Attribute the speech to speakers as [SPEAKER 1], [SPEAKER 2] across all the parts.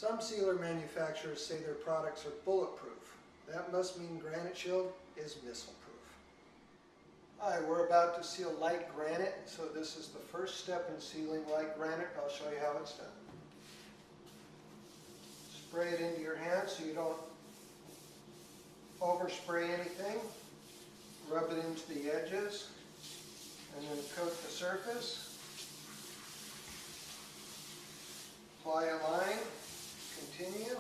[SPEAKER 1] Some sealer manufacturers say their products are bulletproof. That must mean Granite Shield is missile-proof. Hi, we're about to seal light granite, so this is the first step in sealing light granite. I'll show you how it's done. Spray it into your hand so you don't overspray anything. Rub it into the edges and then coat the surface. Apply a line, continue. You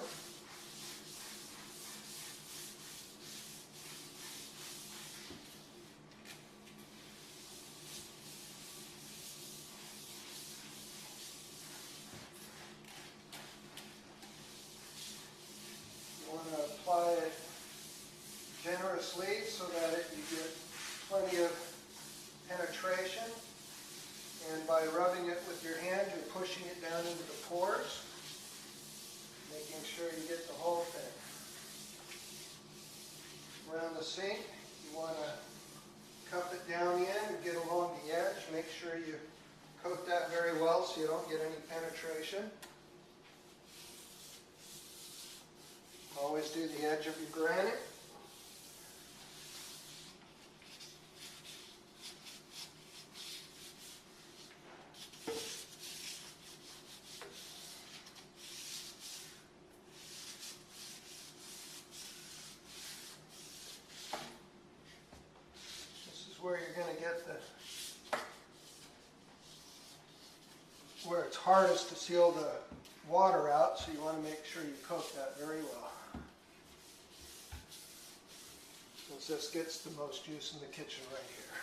[SPEAKER 1] want to apply it generously so that you get plenty of penetration. And by rubbing it with your hand, you're pushing it down into the pores, making sure you get the whole thing. Around the sink, you want to cup it down the end and get along the edge. Make sure you coat that very well so you don't get any penetration. Always do the edge of your granite. Where you're going to get where it's hardest to seal the water out, so you want to make sure you coat that very well. Since this gets the most use in the kitchen right here.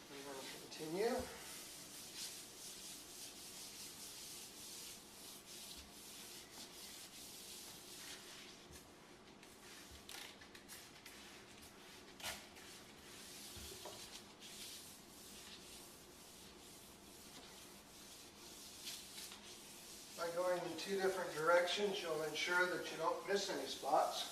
[SPEAKER 1] We're going to continue. By going in two different directions, you'll ensure that you don't miss any spots.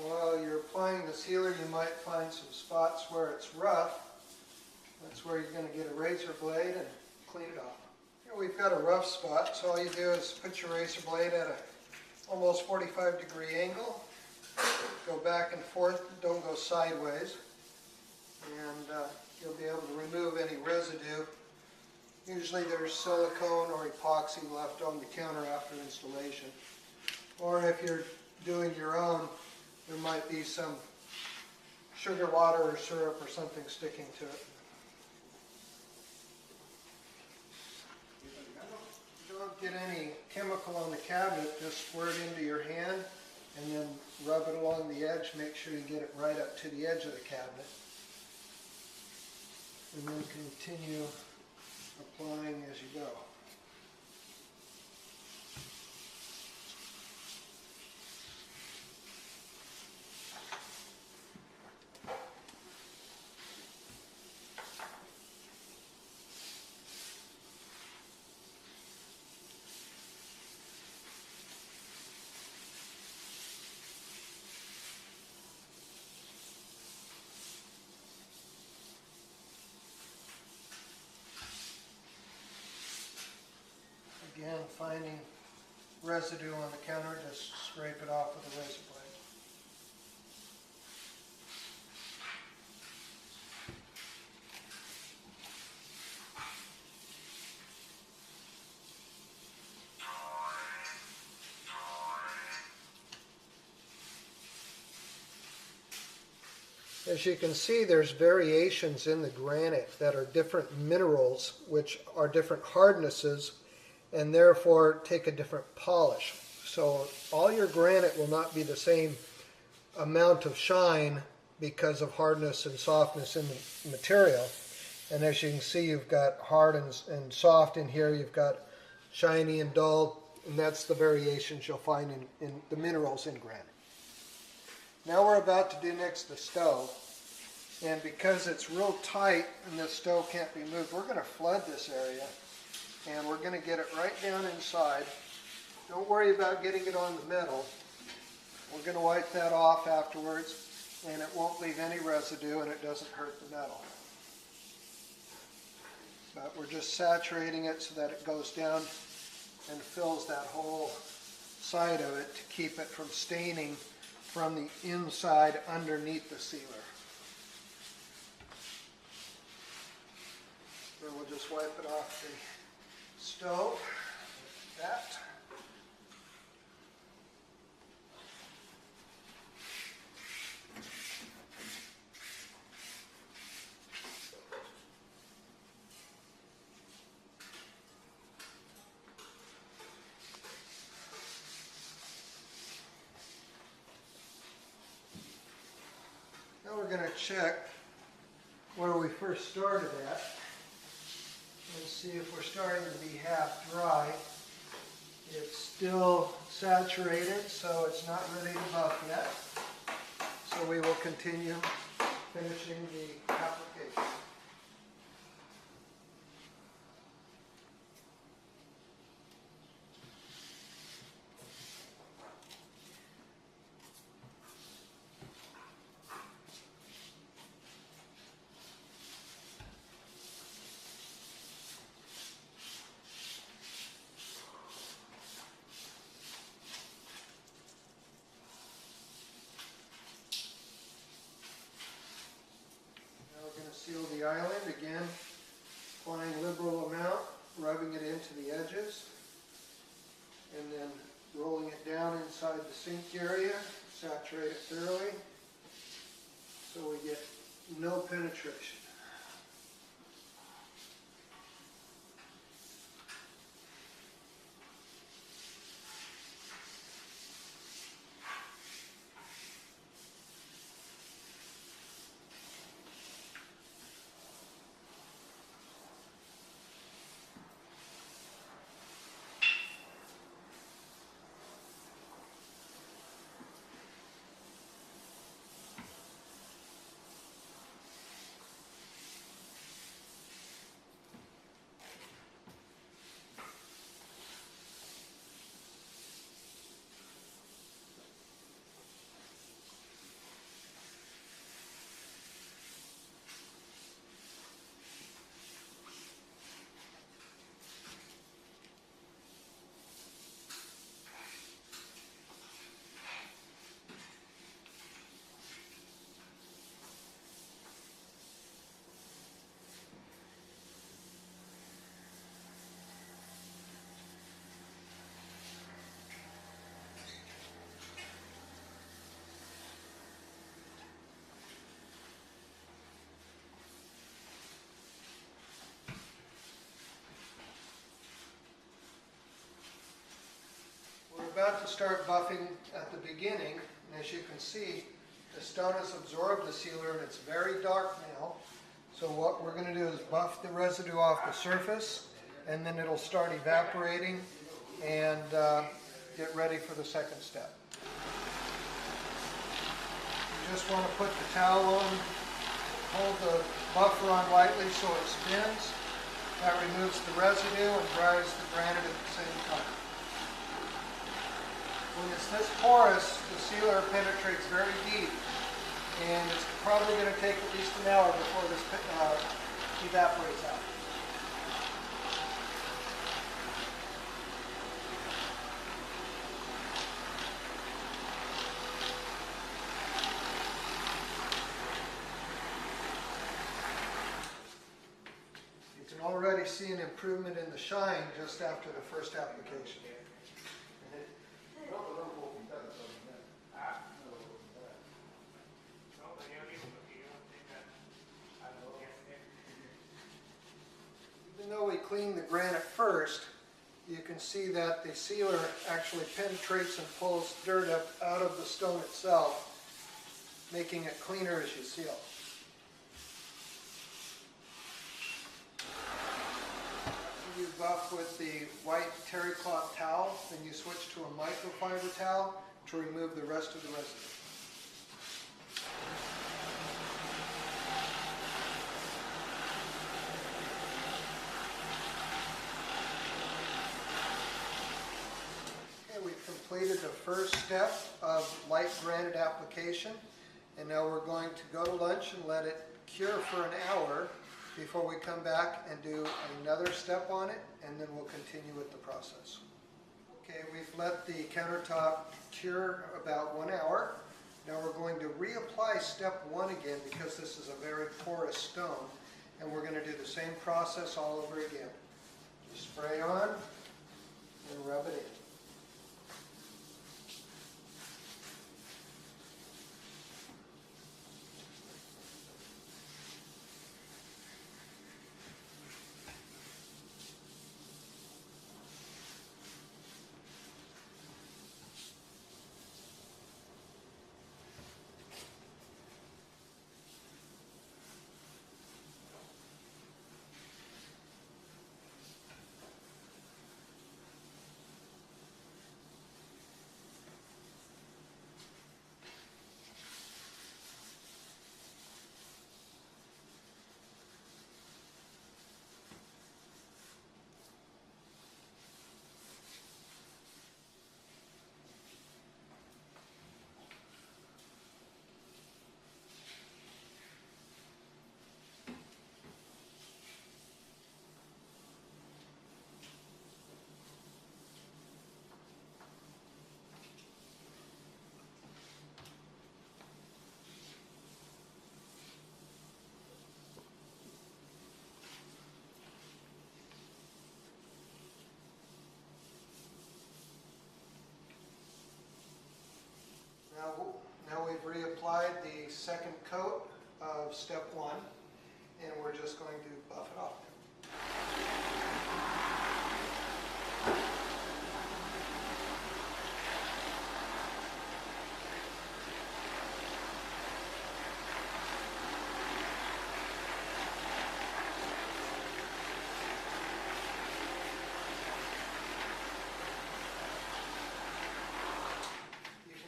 [SPEAKER 1] While you're applying the sealer, you might find some spots where it's rough. That's where you're going to get a razor blade and clean it off. Here we've got a rough spot, so all you do is put your razor blade at a almost 45-degree angle. Go back and forth, don't go sideways. And you'll be able to remove any residue. Usually there's silicone or epoxy left on the counter after installation. Or if you're doing your own, there might be some sugar water or syrup or something sticking to it. If you don't get any chemical on the cabinet, just squirt it into your hand and then rub it along the edge. Make sure you get it right up to the edge of the cabinet. And then continue applying as you go. Again, finding residue on the counter, just scrape it off with a razor blade. As you can see, there's variations in the granite that are different minerals, which are different hardnesses, and therefore take a different polish. So all your granite will not be the same amount of shine because of hardness and softness in the material. And as you can see, you've got hard and soft in here, you've got shiny and dull, and that's the variations you'll find in the minerals in granite. Now we're about to do next the stove, and because it's real tight and this stove can't be moved, we're going to flood this area, and we're going to get it right down inside. Don't worry about getting it on the metal. We're going to wipe that off afterwards, and it won't leave any residue and it doesn't hurt the metal. But we're just saturating it so that it goes down and fills that whole side of it to keep it from staining from the inside underneath the sealer. Then we'll just wipe it off the stove like that. Now we're going to check where we first started at and see if we're starting to be half dry. It's still saturated, so it's not ready to buff yet. So we will continue finishing the application. Seal the island again, applying liberal amount, rubbing it into the edges, and then rolling it down inside the sink area, saturate it thoroughly so we get no penetration. About to start buffing at the beginning, and as you can see, the stone has absorbed the sealer and it's very dark now. So what we're going to do is buff the residue off the surface, and then it'll start evaporating and get ready for the second step. You just want to put the towel on, hold the buffer on lightly so it spins. That removes the residue and dries the granite at the same time. When it's this porous, the sealer penetrates very deep, and it's probably going to take at least an hour before this evaporates out. You can already see an improvement in the shine just after the first application. clean the granite first, you can see that the sealer actually penetrates and pulls dirt up out of the stone itself, making it cleaner as you seal. After you buff with the white terry cloth towel, then you switch to a microfiber towel to remove the rest of the residue. We've completed the first step of light granite application, and now we're going to go to lunch and let it cure for an hour before we come back and do another step on it, and then we'll continue with the process. Okay, we've let the countertop cure about 1 hour. Now we're going to reapply step 1 again because this is a very porous stone, and we're going to do the same process all over again. Just spray on and rub it in. Now we've reapplied the second coat of step 1, and we're just going to buff it off.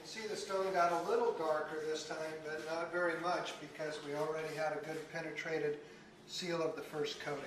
[SPEAKER 1] See, the stone got a little darker this time, but not very much because we already had a good penetrated seal of the first coating.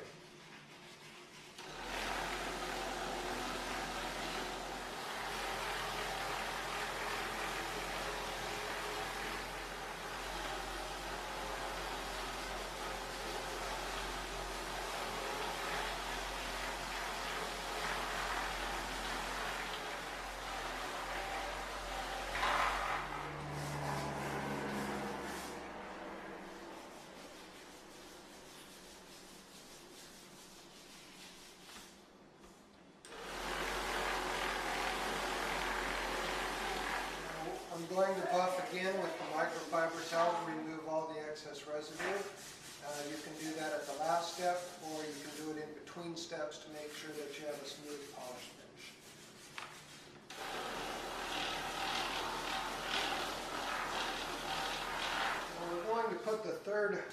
[SPEAKER 1] I'm going to buff again with the microfiber towel to remove all the excess residue. You can do that at the last step, or you can do it in between steps to make sure that you have a smooth polish finish. Now we're going to put the third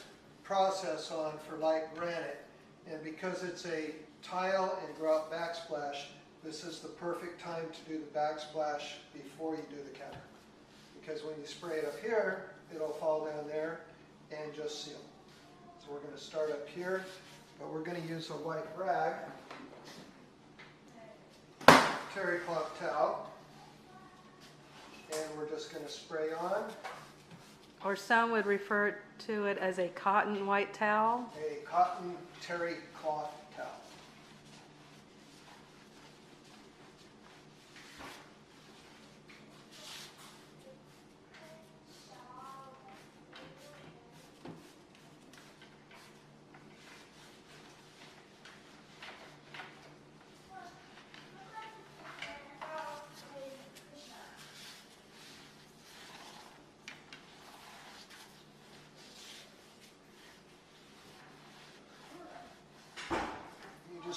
[SPEAKER 1] process on for light granite, and because it's a tile and drop backsplash, this is the perfect time to do the backsplash before you do the counter. Because when you spray it up here, it'll fall down there and just seal. So we're going to start up here, but we're going to use a white rag, terry cloth towel, and we're just going to spray on.
[SPEAKER 2] Or some would refer to it as a cotton white towel.
[SPEAKER 1] A cotton terry cloth towel.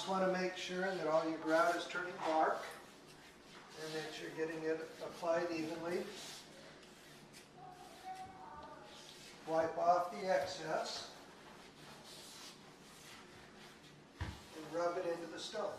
[SPEAKER 1] just want to make sure that all your grout is turning dark and that you're getting it applied evenly. Wipe off the excess and rub it into the stone.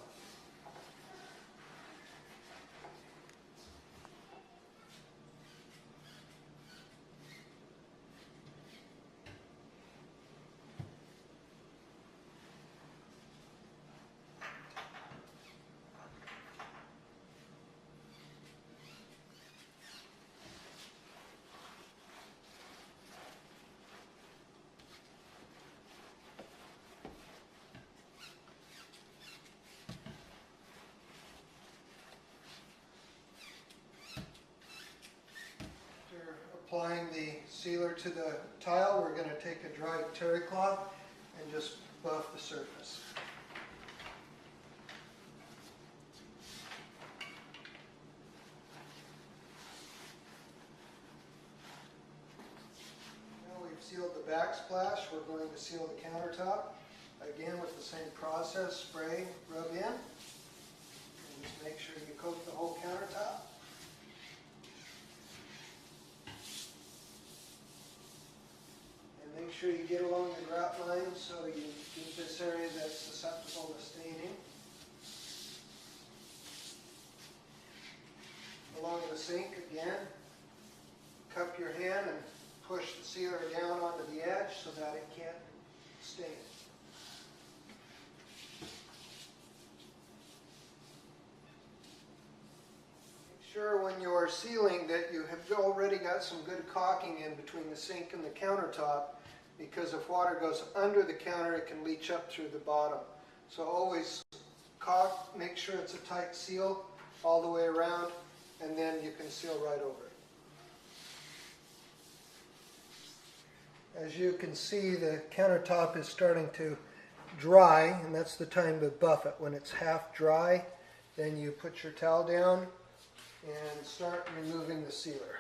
[SPEAKER 1] Applying the sealer to the tile, we're going to take a dry terry cloth and just buff the surface. Now we've sealed the backsplash, we're going to seal the countertop. Again with the same process, spray, rub in, and just make sure you coat the whole countertop. Make sure you get along the grout line so you get this area that's susceptible to staining. Along the sink again, cup your hand and push the sealer down onto the edge so that it can't stain. Make sure when you're sealing that you have already got some good caulking in between the sink and the countertop, because if water goes under the counter, it can leach up through the bottom. So always caulk, make sure it's a tight seal all the way around, and then you can seal right over it. As you can see, the countertop is starting to dry, and that's the time to buff it. When it's half dry, then you put your towel down and start removing the sealer.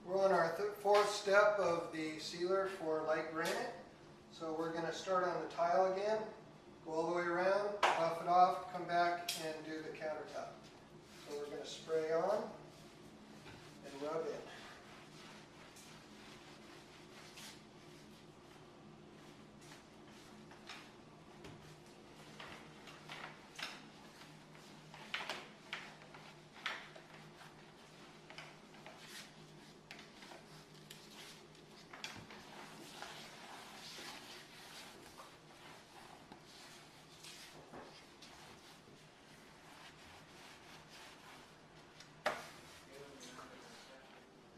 [SPEAKER 1] We're on our fourth step of the sealer for light granite. So we're going to start on the tile again, go all the way around, buff it off, come back and do the countertop. So we're going to spray on and rub in.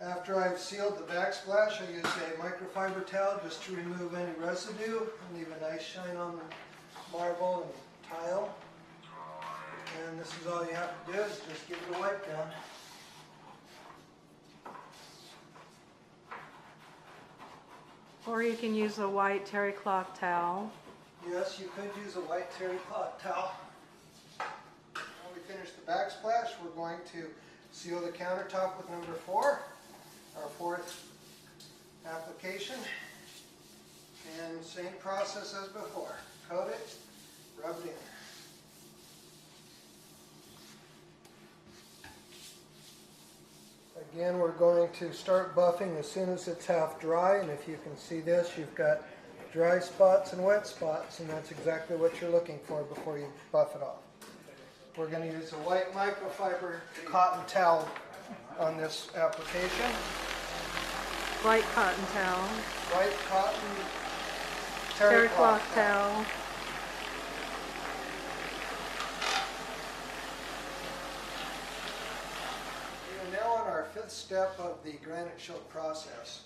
[SPEAKER 1] After I've sealed the backsplash, I use a microfiber towel just to remove any residue and leave a nice shine on the marble and tile. And this is all you have to do is just give it a wipe down.
[SPEAKER 2] Or you can use a white terry cloth towel.
[SPEAKER 1] Yes, you could use a white terry cloth towel. When we finish the backsplash, we're going to seal the countertop with number 4. Our fourth application, and same process as before. Coat it, rub it in. Again, we're going to start buffing as soon as it's half dry, and if you can see this, you've got dry spots and wet spots, and that's exactly what you're looking for before you buff it off. We're going to use a white microfiber cotton towel on this application.
[SPEAKER 2] White cotton towel.
[SPEAKER 1] White cotton
[SPEAKER 2] Terry cloth towel.
[SPEAKER 1] We are now on our 5th step of the Granite Shield process.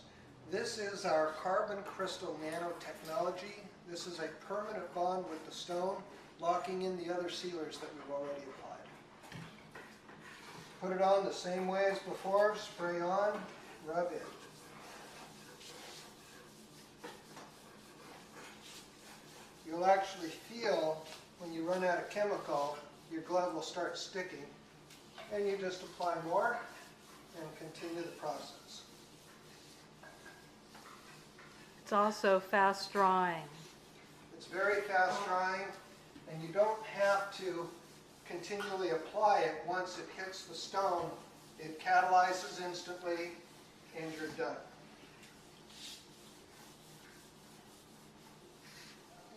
[SPEAKER 1] This is our carbon crystal nanotechnology. This is a permanent bond with the stone, locking in the other sealers that we've already applied. Put it on the same way as before, spray on, rub in. You'll actually feel when you run out of chemical, your glove will start sticking, and you just apply more and continue the process.
[SPEAKER 2] It's also fast drying.
[SPEAKER 1] It's very fast drying, and you don't have to continually apply it. Once it hits the stone, it catalyzes instantly, and you're done.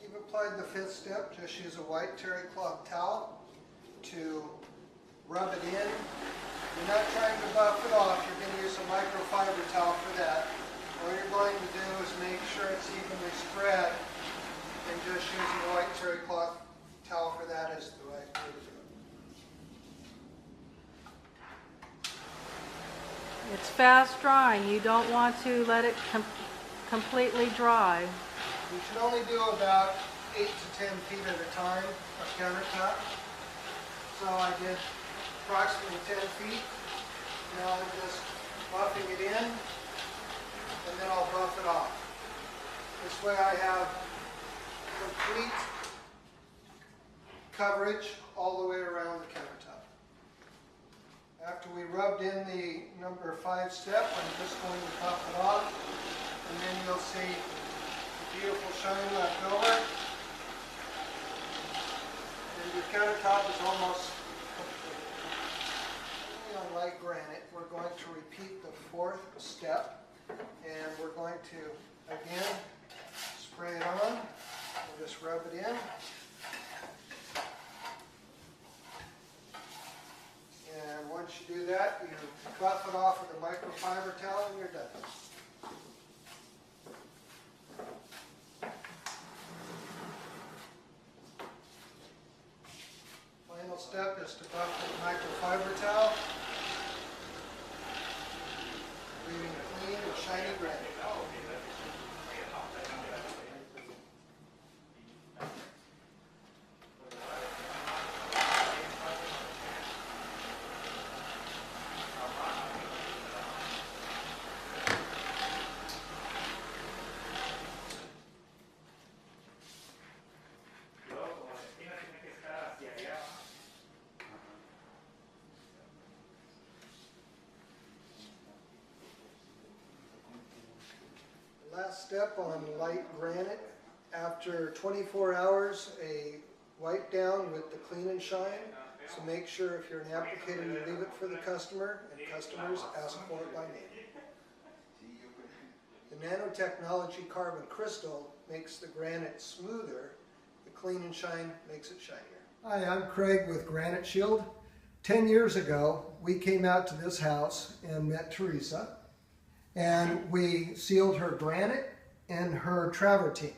[SPEAKER 1] You've applied the fifth step. Just use a white terry cloth towel to rub it in. You're not trying to buff it off. You're going to use a microfiber towel for that. All you're going to do is make sure it's evenly spread, and just using a white terry cloth towel for that is the right way to do it.
[SPEAKER 2] It's fast drying. You don't want to let it completely dry.
[SPEAKER 1] You should only do about 8 to 10 feet at a time of countertop. So I did approximately 10 feet. Now I'm just buffing it in, and then I'll buff it off. This way I have complete coverage all the way around the countertop. After we rubbed in the number 5 step, I'm just going to buff it off, and then you'll see the beautiful shine left over. And your countertop is almost complete. On light granite, we're going to repeat the 4th step, and we're going to again spray it on and just rub it in. And once you do that, you buff it off with a microfiber towel and you're done. Final step is to buff with a microfiber towel, leaving clean and shiny granite. Last step on light granite. After 24 hours, a wipe down with the clean and shine. So make sure if you're an applicator, you leave it for the customer, and customers ask for it by name. The nanotechnology carbon crystal makes the granite smoother. The clean and shine makes it shinier. Hi, I'm Craig with Granite Shield. 10 years ago, we came out to this house and met Teresa, and we sealed her granite and her travertine.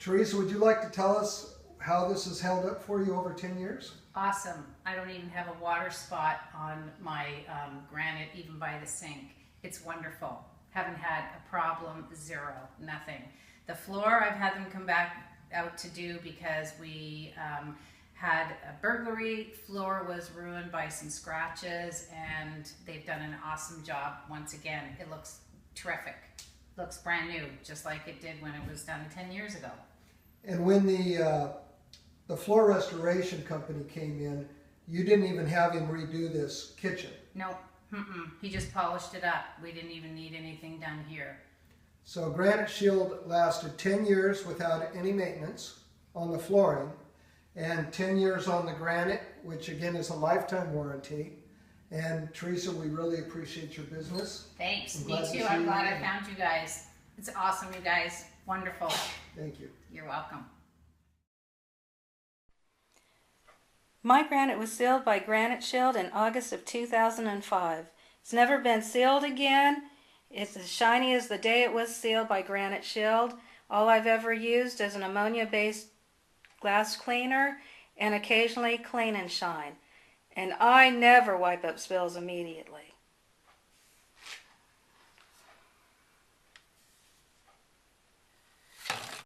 [SPEAKER 1] Teresa, would you like to tell us how this has held up for you over 10 years?
[SPEAKER 3] Awesome. I don't even have a water spot on my granite, even by the sink. It's wonderful. Haven't had a problem, zero, nothing. The floor, I've had them come back out to do because we had a burglary. Floor was ruined by some scratches, and they've done an awesome job once again. It looks terrific. Looks brand new, just like it did when it was done 10 years ago.
[SPEAKER 1] And when the floor restoration company came in, you didn't even have him redo this kitchen.
[SPEAKER 3] Nope. He just polished it up. We didn't even need anything done here.
[SPEAKER 1] So Granite Shield lasted 10 years without any maintenance on the flooring, and 10 years on the granite, which again is a lifetime warranty. And Teresa, we really appreciate your business.
[SPEAKER 3] Thanks. Me too. I'm glad I found you guys. It's awesome, you guys. Wonderful.
[SPEAKER 1] Thank you.
[SPEAKER 3] You're welcome.
[SPEAKER 2] My granite was sealed by Granite Shield in August of 2005. It's never been sealed again. It's as shiny as the day it was sealed by Granite Shield. All I've ever used is an ammonia-based glass cleaner and occasionally clean and shine. And I never wipe up spills immediately.